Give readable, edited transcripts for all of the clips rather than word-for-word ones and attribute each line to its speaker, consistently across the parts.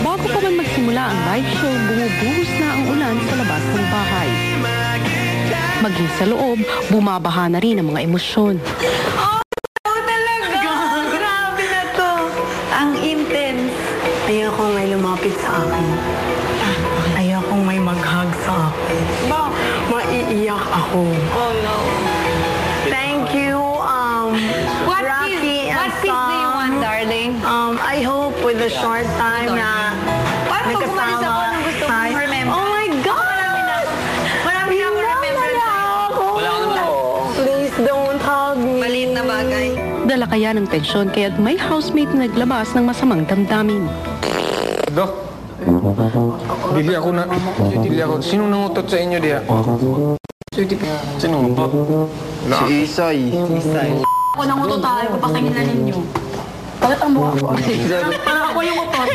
Speaker 1: Bago pa man magsimula ang live show, bumubuhos na ang ulan sa labas ng bahay. Maging sa loob, bumabaha na rin ang mga emosyon.
Speaker 2: Oh, talaga! Grabe na to! Ang intense. Ayokong may lumapit sa akin. Ayokong may mag-hug sa akin. Maiiyak ako. Oh no. Thank you, Rocky and
Speaker 3: What piece do you want, darling?
Speaker 2: I hope with a short time na
Speaker 3: Parang pag umalis ako, anong gusto mong remember?
Speaker 2: Oh my God!
Speaker 3: Marami na ako remember sa'yo.
Speaker 2: Please don't hug me.
Speaker 3: Maliit na bagay.
Speaker 1: Dala kaya ng tensyon kaya't may housemate na naglabas ng masamang damdamin.
Speaker 4: Dok, bili ako na. Bili ako. Sino nangutot sa inyo diya? Sino nangutot? Si Isay.
Speaker 3: Ako nang utotahan ko pa kanila ninyo.
Speaker 2: Bakit ang mukha ko?
Speaker 3: Parang ako yung utot.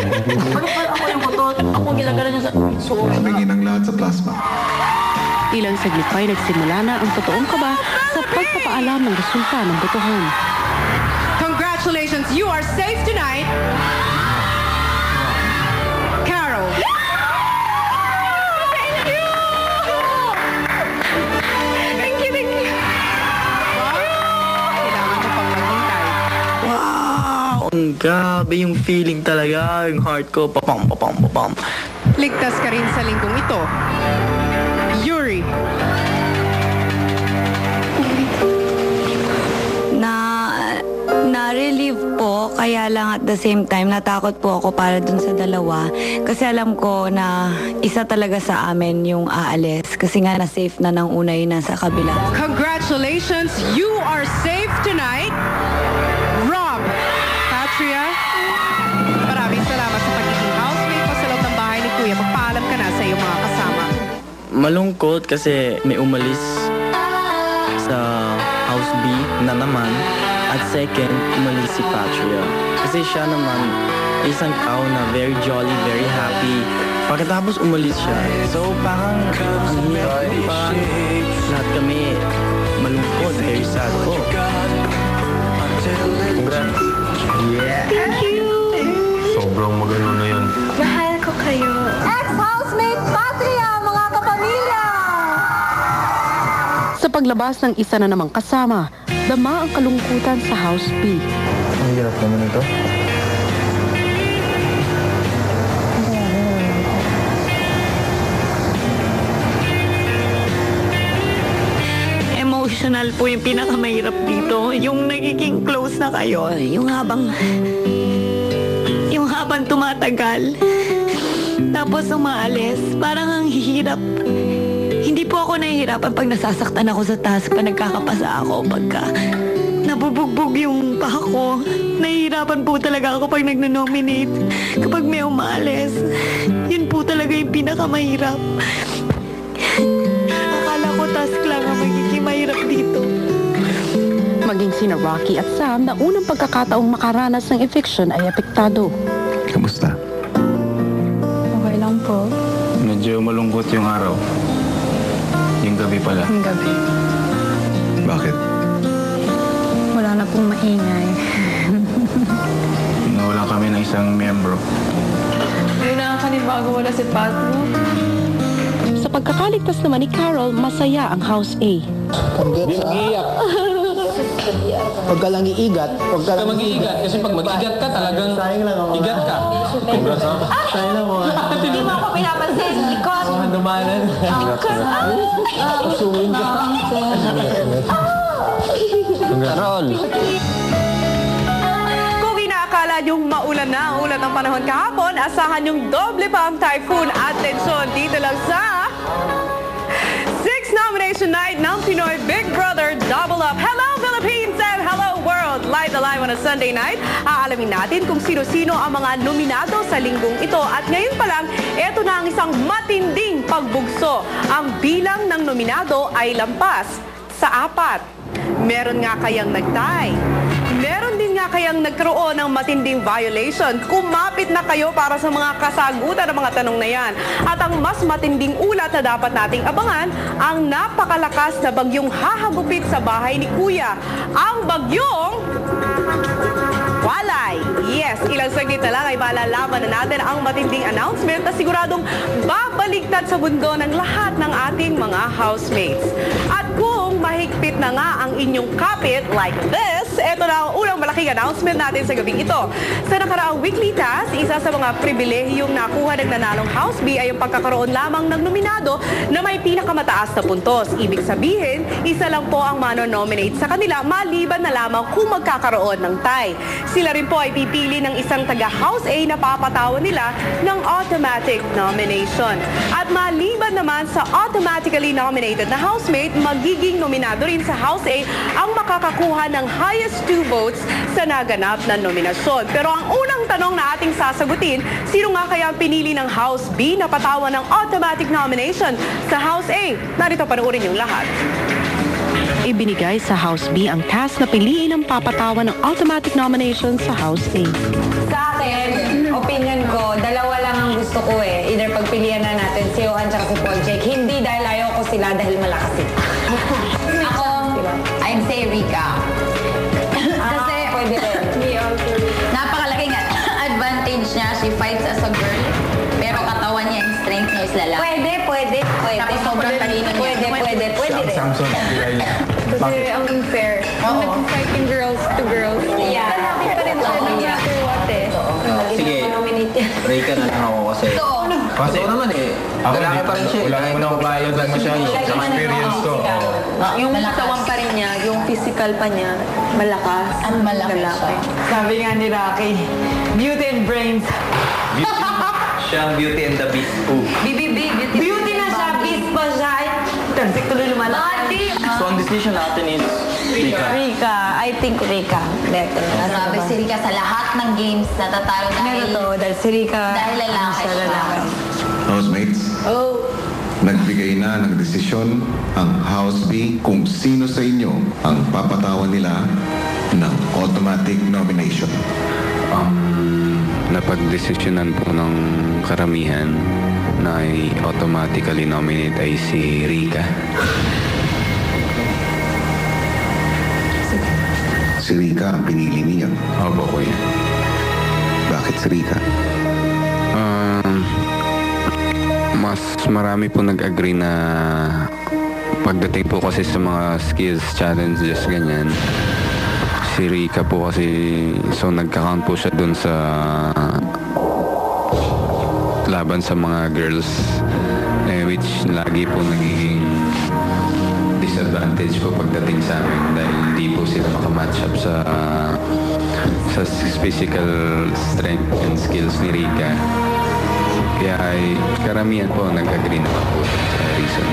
Speaker 3: Parang ako yung utot. Ako gilagala niya sa suot.
Speaker 5: Tabingin ang lahat sa plasma.
Speaker 1: Ilang saglit pa'y nagsimula na ang totoong kaba sa pagpapaalam ng resulta ng botohan.
Speaker 6: Congratulations, you are safe tonight. Carol.
Speaker 2: Thank you.
Speaker 6: Kailangan mo pang maghintay.
Speaker 7: Wow! Ang grabe yung feeling talaga. Yung heart ko, papam, papam, papam.
Speaker 6: Ligtas ka rin sa linggong ito. Yuri.
Speaker 2: Na-relieve po, kaya lang at the same time, natakot po ako para dun sa dalawa. Kasi alam ko na isa talaga sa amin yung aalis. Kasi nga na-safe na ng una yung nasa kabila.
Speaker 6: Congratulations, you are safe tonight. Rob. Patria. Maraming salamat sa pagiging housemate mo sa loob ng bahay ni Kuya. Magpaalam ka na sa iyong mga kasama.
Speaker 7: Malungkot kasi may umalis sa House B na naman. At second, umalis si Patria. Kasi siya naman, isang tao na very jolly, very happy. Pagkatapos umalis siya, so parang ang hirap pa. Lahat kami malungkot, very sad po.
Speaker 4: Congrats.
Speaker 7: Yeah!
Speaker 2: Thank you!
Speaker 4: Sobrang magano na yun.
Speaker 2: Mahal ko kayo.
Speaker 3: Ex-housemate Patria, mga kapamilya!
Speaker 1: Sa paglabas ng isa na namang kasama, dama ang kalungkutan sa House B.
Speaker 4: Ang hirap naman ito.
Speaker 2: Emotional po yung pinakamahirap dito. Yung nagiging close na kayo. Yung habang tumatagal. Tapos umaalis. Parang ang hirap. Hindi po ako nahihirapan pag nasasaktan ako sa task, pag nagkakapasa ako, pagka nabubugbog yung paa ko. Nahihirapan po talaga ako pag nagno-nominate. Kapag may umaalis, yun po talaga yung pinakamahirap. Akala ko task lang ang magiging mahirap dito.
Speaker 1: Maging sina Rocky at Sam na unang pagkakataong makaranas ng eviction ay apektado.
Speaker 5: Kamusta?
Speaker 3: Okay lang po.
Speaker 4: Medyo malungkot yung araw. Yung gabi pala.
Speaker 3: Ang gabi.
Speaker 5: Bakit?
Speaker 3: Wala na pong maingay.
Speaker 4: Nawalan kami ng isang membro.
Speaker 3: Hindi nakakanibago wala si Patro.
Speaker 1: Sa pagkakaligtas naman ni Carol, masaya ang House A.
Speaker 8: Huwag ka lang iigat. Huwag ka lang
Speaker 4: mag-iigat kasi pag mag-igat ka talagang igat ka. Congrats ha?
Speaker 8: Sayang lang mga.
Speaker 3: Hindi mo ako pinapansin. Likod.
Speaker 8: Handumanan. Usungin ka.
Speaker 7: Carol!
Speaker 6: Kung inaakala niyong maulan na ang ulan ng panahon kahapon, asahan niyong doble pa ang typhoon at tensyon dito lang sa 6th nomination night ng Pinoy Big Brother Double Up. Hello Philippines and hello world! Live na live on a Sunday night. Aalamin natin kung sino-sino ang mga nominado sa linggong ito. At ngayon pa lang, eto na ang isang matinding pagbugso. Ang bilang ng nominado ay lampas sa 4. Meron nga kayang nag-tie. Meron din nga nga kayang nagkaroon ng matinding violation? Kumapit na kayo para sa mga kasagutan ng mga tanong na yan. At ang mas matinding ulat na dapat nating abangan, ang napakalakas na bagyong hahagupit sa bahay ni Kuya. Ang bagyong Walay. Yes, ilang saglit na lang ay malalaman na natin ang matinding announcement na siguradong babaligtad sa mundo ng lahat ng ating mga housemates. At kung mahigpit na nga ang inyong kapit like this, ito na ang unang malaking announcement natin sa gabing ito. Sa nakaraang weekly task, isa sa mga pribilehiyong nakuha ng nanalong House B ay ang pagkakaroon lamang ng nominado na may pinakamataas na puntos. Ibig sabihin, isa lang po ang mano-nominate sa kanila maliban na lamang kung magkakaroon ng tie. Sila rin po ay pipili ng isang taga-House A na papatawan nila ng automatic nomination. At maliban naman sa automatically nominated na housemate, magiging nominado rin sa House A ang makakakuha ng highest 2 votes sa naganap na nominasyon. Pero ang unang tanong na ating sasagutin, sino nga kaya ang pinili ng House B na patawan ng automatic nomination sa House A? Narito, panoorin yung lahat.
Speaker 1: Ibinigay sa House B ang task na piliin ang papatawan ng automatic nomination sa House A.
Speaker 2: Sa akin, opinion ko, dalawa lang ang gusto ko eh. Either pagpilian na natin si Johan at si Paul Jake. Hindi dahil ayaw ko sila, dahil malakas sila.
Speaker 9: Ako, I'd say Rika.
Speaker 2: Kasi, pwede rin.
Speaker 9: Napakalaking advantage niya. She fights as a girl. Pero katawan niya, yung strength niya is lalaki.
Speaker 2: Pwede.
Speaker 9: Tapos sobrang talino niya.
Speaker 2: Pwede rin.
Speaker 4: Samson,
Speaker 2: Kasi ang unfair. Ang nag-fighting girls to girls. Yeah. Lalaki pa rin siya no matter what eh.
Speaker 7: Sige, Rika na lang ako kasi.
Speaker 4: Kasi naman eh. Ako lalaki pa rin siya. Wala naman ako bayad lang masyado. Sa experience ko.
Speaker 2: Yung katawan pa rin niya, yung physical pa niya, malakas.
Speaker 9: Ang malaki
Speaker 2: lalaki.
Speaker 9: siya.
Speaker 2: Sabi nga ni Rocky, beauty and brains.
Speaker 7: Siya ang Beauty and the Beast.
Speaker 2: Beauty na siya, beast pa siya. Perfect tuloy lumalaki.
Speaker 7: So ang decision natin is Rika.
Speaker 2: I think Rika. Better.
Speaker 9: Sabi si Rika sa lahat ng games natatalo dahil
Speaker 2: Dahil si Rika.
Speaker 9: dahil lalaki siya.
Speaker 5: Housemates, nagbigay na ng desisyon ang House B kung sino sa inyo ang papatawan nila ng automatic nomination.
Speaker 10: Napagdesisyonan po ng karamihan na automatically nominate ay si Rika.
Speaker 5: Si Rika ang pinili niya.
Speaker 10: Opo, kuya.
Speaker 5: Bakit si Rika?
Speaker 10: Mas marami po nag-agree na pagdating po kasi sa mga skills challenges ganyan, si Rika po kasi so nagka-count po siya dun sa laban sa mga girls which lagi po nagiging disadvantage po pagdating sa amin dahil hindi po sila makamatch up sa physical strength and skills ni Rika. Kaya ay karamihan po nag-agree naman po sa reason.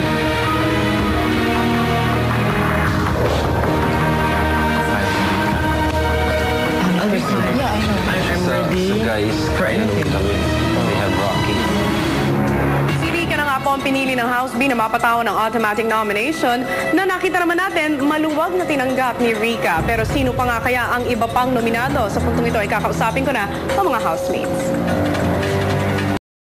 Speaker 7: So guys, we have Rocky.
Speaker 6: Si Rika na nga po ang pinili ng House B na mapatawan ng automatic nomination na nakita naman natin maluwag na tinanggap ni Rika. Pero sino pa nga kaya ang iba pang nominado? Sa puntong ito ay kakausapin ko na ang mga housemates.